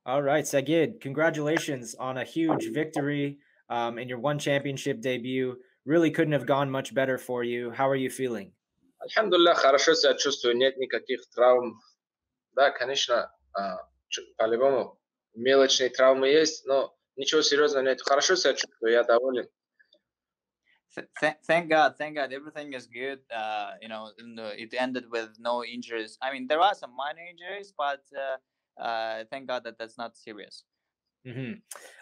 All right, Saygid, congratulations on a huge victory in your one championship debut. Really couldn't have gone much better for you. How are you feeling? Альхамдулillah, хорошо себя чувствую, нет никаких травм. Да, конечно, по-любому мелочные травмы есть, но ничего серьезного нет. Хорошо себя чувствую, я доволен. Thank God, everything is good. It ended with no injuries. I mean, there are some minor injuries, but thank God that that's not serious.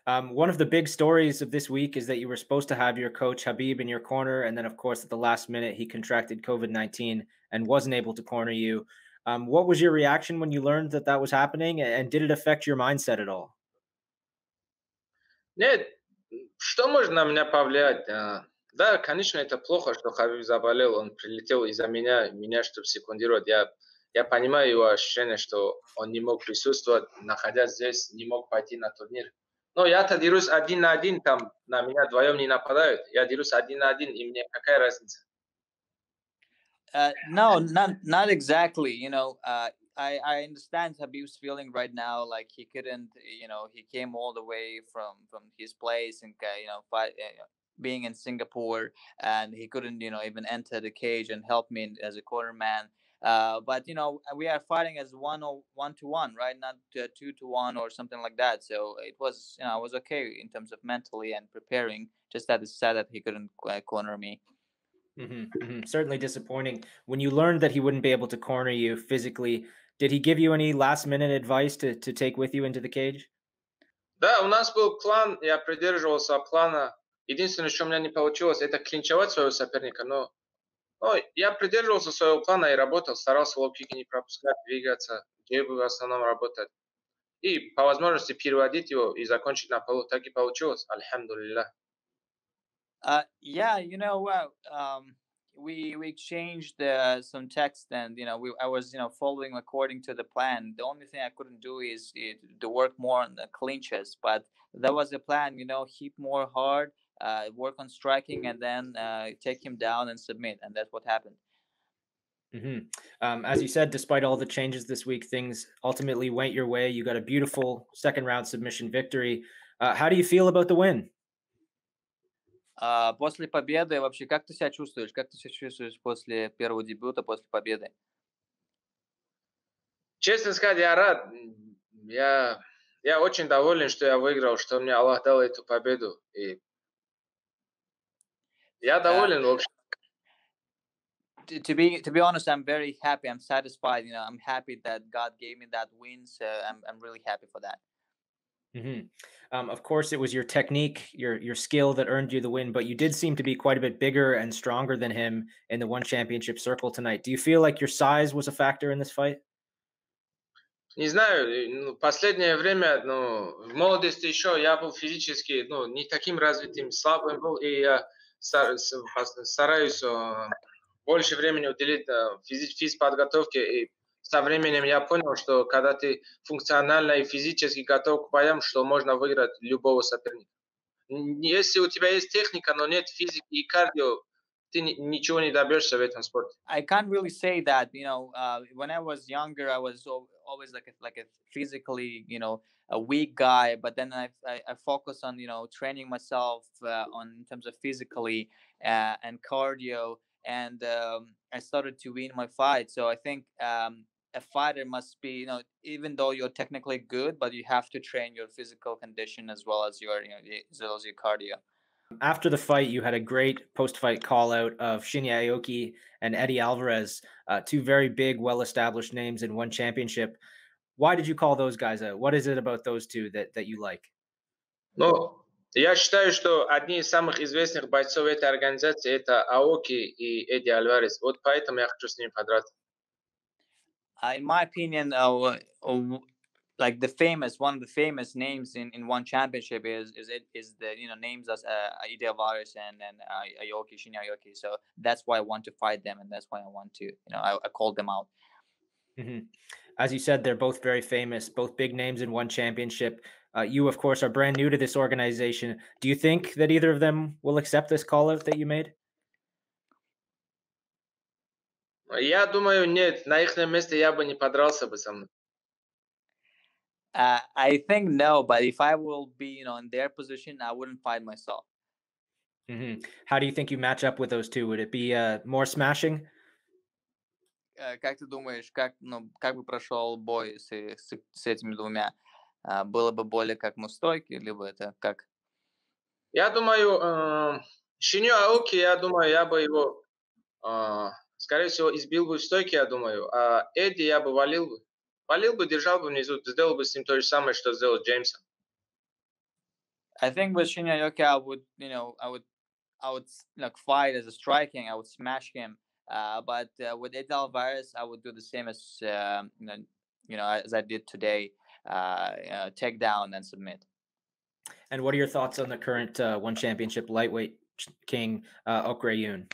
One of the big stories of this week is that you were supposed to have your coach Khabib in your corner, and then, of course, at the last minute, he contracted COVID-19 and wasn't able to corner you. What was your reaction when you learned that that was happening, and did it affect your mindset at all? Нет, что может на меня повлиять? Да, конечно, это плохо, что Хабиб заболел, он прилетел из-за меня, чтобы секундировать. Я понимаю его ощущение, что он не мог присутствовать, находясь здесь, не мог пойти на турнир. Но я-то дерусь один на один, там на меня вдвоем не нападают. Я дерусь один на один, и мне какая разница? No, not exactly. I understand Habib's feeling right now. Like he couldn't, he came all the way from his place and being in Singapore, and he couldn't, even enter the cage and help me as a corner man. But we are fighting as one to one, right? Not 2-1 or something like that. So it was, I was okay in terms of mentally and preparing. Just that it's sad that he couldn't corner me. Certainly disappointing. When you learned that he wouldn't be able to corner you physically, did he give you any last minute advice to take with you into the cage? Да, у нас был план, я придерживался плана. Единственное, что у меня не получилось, это клинчевать своего соперника, но я придерживался своего плана и работал, старался лоу-кики не пропускать, двигаться, джебы в основном работать. И по возможности переводить его и закончить на полу. Так и получилось, альхамдулилlah. Yeah, we exchanged some text, and I was following according to the plan. The only thing I couldn't do is to work more on the clinches, but that was the plan. Hit more hard, work on striking, and then take him down and submit, and that's what happened. As you said, despite all the changes this week, things ultimately went your way. You got a beautiful second round submission victory. How do you feel about the win? После победы вообще, как ты себя чувствуешь? Как ты себя чувствуешь после первого дебюта, после победы? Честно сказать, я рад. Я очень доволен, что я выиграл, что мне Аллах дал эту победу. И я доволен вообще. To be honest, I'm very happy. I'm satisfied. I'm happy that God gave me that win. So I'm really happy for that. Of course, it was your technique, your skill that earned you the win, but you did seem to be quite a bit bigger and stronger than him in the one championship circle tonight. Do you feel like your size was a factor in this fight? Не знаю, последнее время, в молодости еще я был физически, не таким развитым, слабым был, и я стараюсь больше времени уделить физподготовке, и со временем я понял, что когда ты функционально и физически готов к боям, что можно выиграть любого соперника. Если у тебя есть техника, но нет физики и кардио, ты ничего не добьешься в этом спорте. I can't really say that. When I was younger, I was always like a physically, a weak guy. But then I focus on training myself on in terms of physically and cardio, and I started to win my fight. So I think a fighter must be, even though you're technically good, but you have to train your physical condition as well as your cardio. After the fight, you had a great post-fight call-out of Shinya Aoki and Eddie Alvarez, two very big, well-established names in one championship. Why did you call those guys out? What is it about those two that you like? Я считаю, что одни из самых известных бойцов этой организации это Аоки и Эдди Альварес. Вот поэтому я хочу с ними подраться. In my opinion, like one of the famous names in one championship is the names as Eddie Alvarez and Aoki, Shinya Aoki. So that's why I want to fight them, and that's why I want to I called them out. As you said, they're both very famous, both big names in one championship. You, of course, are brand new to this organization. Do you think that either of them will accept this call out that you made? Я думаю, нет, на их месте я бы не подрался бы со мной. I think no, but if I will be, in their position, I wouldn't fight myself. How do you think you match up with those two? Would it be more smashing? Как ты думаешь, как бы прошел бой с этими двумя? Было бы более как стойки, либо это как? Я думаю, Шиню Аоки, я думаю, я бы его, скорее всего, избил бы в стойке, я думаю. А Эдди я бы валил бы. Валил бы, держал бы внизу, сделал бы с ним то же самое, что сделал Джеймсом. I think with Shinya Aoki, I would like fight as a striking. I would smash him. But with Ed Alvarez, I would do the same as as I did today. Take down and submit. And what are your thoughts on the current one championship lightweight king Okreyun?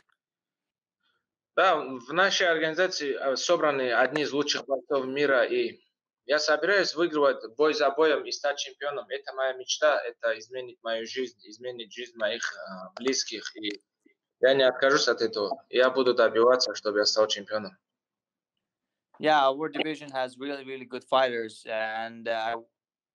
Да, в нашей организации собраны одни из лучших бойцов мира, и я собираюсь выигрывать бой за боем и стать чемпионом. Это моя мечта, это изменит мою жизнь, изменит жизнь моих близких, и я не откажусь от этого. Я буду добиваться, чтобы я стал чемпионом. Yeah, our division has really, really good fighters, and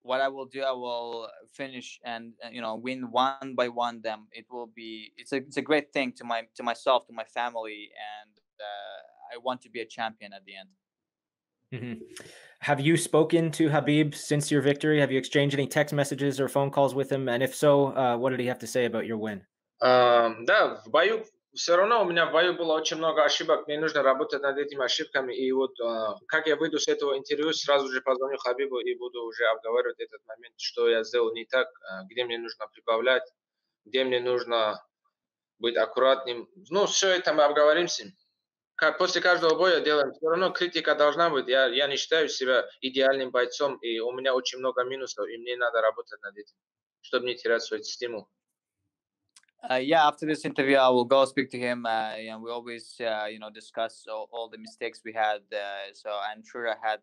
what I will do, I will finish and win one by one. Them, it's a great thing to myself, to my family, and I want to be a champion at the end. Have you spoken to Khabib since your victory? Have you exchanged any text messages or phone calls with him? And if so, what did he have to say about your win? Да, в бою все равно у меня в бою было очень много ошибок. Мне нужно работать над этими ошибками. И вот как я выйду с этого интервью, сразу же позвоню Хабибу и буду уже обговаривать этот момент, что я сделал не так, где мне нужно прибавлять, где мне нужно быть аккуратным. Ну, все это мы обговорим с ним. После каждого боя делаем. Все равно критика должна быть. Я не считаю себя идеальным бойцом, и у меня очень много минусов, и мне надо работать над этим, чтобы не терять свой стимул. Yeah, after this interview, I will go speak to him. We always, discuss all the mistakes we had. So I'm sure I had,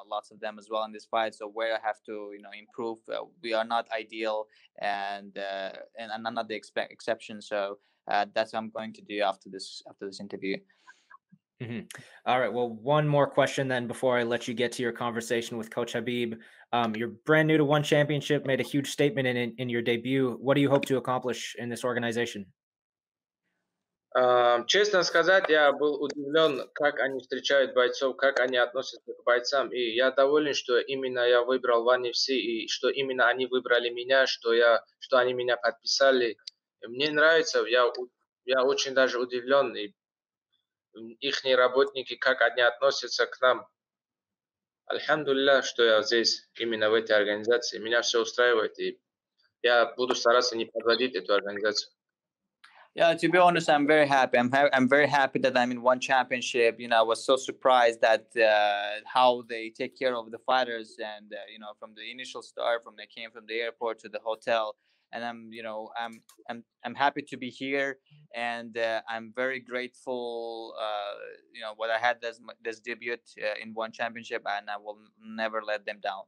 lots of them as well in this fight. So where I have to, improve. We are not ideal, and I'm not the exception. So that's what I'm going to do after this interview. All right. Well, one more question then before I let you get to your conversation with Coach Khabib. You're brand new to one championship, made a huge statement in your debut. What do you hope to accomplish in this organization? Честно сказать, я был удивлен, как они встречают бойцов, как они относятся к бойцам. И я доволен, что именно я выбрал One FC, и что именно они выбрали меня, что они меня подписали. И мне нравится, я очень даже удивлен. И их работники, как они относятся к нам. Альхамдулилля, что я здесь, именно в этой организации. Меня все устраивает, и я буду стараться не подводить эту организацию. Yeah, to be honest, I'm very happy. I'm very happy that I'm in one championship. I was so surprised that how they take care of the fighters, and from the initial start, from they came from the airport to the hotel, and I'm happy to be here, and I'm very grateful. What I had this debut in one championship, and I will never let them down.